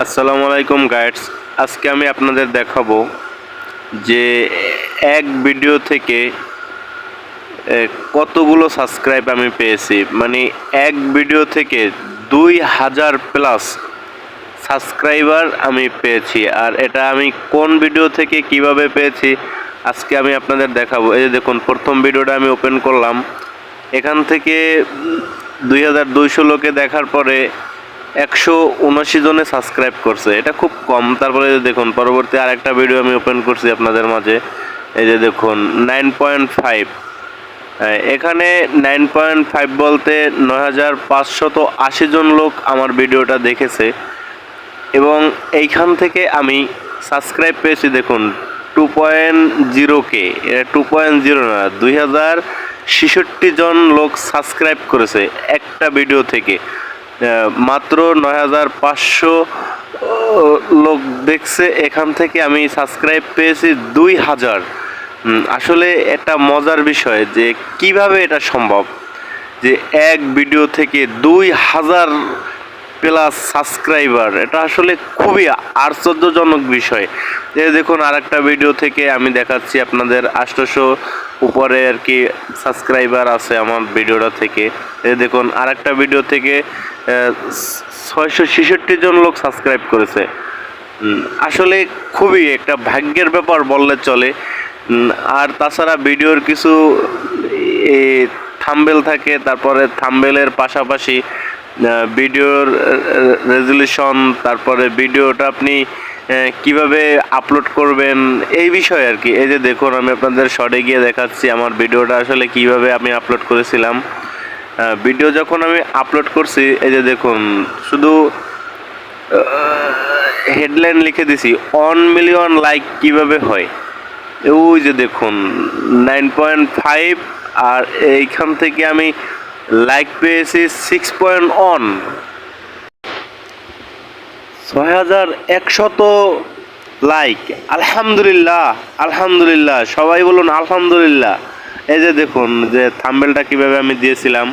আসসালামু আলাইকুম গাইডস। আজকে আমি আপনাদের দেখাবো যে এক ভিডিও থেকে কতগুলো সাবস্ক্রাইব আমি পেয়েছি। মানে এক ভিডিও থেকে 2000 প্লাস সাবস্ক্রাইবার আমি পেয়েছি। আর এটা আমি কোন ভিডিও থেকে কিভাবে পেয়েছি আজকে আমি আপনাদের দেখাবো। এই যে দেখুন, প্রথম ভিডিওটা আমি ওপেন করলাম, এখান থেকে 2200 লোকে দেখার পরে 179 জনে সাবস্ক্রাইব করছে, এটা খুব কম। তারপরে দেখুন পরবর্তী আরেকটা ভিডিও আমি ওপেন করছি আপনাদের মাঝে। এই যে দেখুন 9.5, এখানে 9.5 বলতে 9580 জন লোক আমার ভিডিওটা দেখেছে। এবং এইখান থেকে আমি সাবস্ক্রাইব পেয়েছি দেখুন 2.0K, এটা 2.0 না, 2066 জন লোক সাবস্ক্রাইব করেছে একটা ভিডিও থেকে। মাত্র 9500 লোক দেখছে, এখান থেকে আমি সাবস্ক্রাইব পেয়েছি 2000। আসলে এটা মজার বিষয় যে কিভাবে এটা সম্ভব যে এক ভিডিও থেকে 2000 প্লাস সাবস্ক্রাইবার। এটা আসলে খুবই আশ্চর্যজনক বিষয়। যে দেখুন আরেকটা ভিডিও থেকে আমি দেখাচ্ছি আপনাদের, 800 উপরে আর কি সাবস্ক্রাইবার আছে আমার ভিডিওটা থেকে। এই দেখুন আরেকটা ভিডিও থেকে 666 জন লোক সাবস্ক্রাইব করেছে। আসলে খুবই একটা ভাগ্যের ব্যাপার বললে চলে। আর তাছাড়া ভিডিওর কিছু থাম্বেল থাকে, তারপরে থাম্বেলের পাশাপাশি ভিডিওর রেজুলেশন, তারপরে ভিডিওটা আপনি কিভাবে আপলোড করবেন এই বিষয়ে আর কি। এই যে দেখুন আমি আপনাদের শর্টে গিয়ে দেখাচ্ছি আমার ভিডিওটা আসলে কিভাবে আমি আপলোড করেছিলাম। ভিডিও যখন আমি আপলোড করছি, এই যে দেখুন শুধু হেডলাইন লিখে দিছি 1 মিলিয়ন লাইক কিভাবে হয়। ওই যে দেখুন 9.5, আর এইখান থেকে আমি লাইক পেয়েছি 6.1, 6100 লাইক। আলহামদুলিল্লাহ, আলহামদুলিল্লাহ, সবাই বলুন আলহামদুলিল্লাহ। এই যে দেখুন যে থাম্বনেলটা কিভাবে আমি দিয়েছিলাম।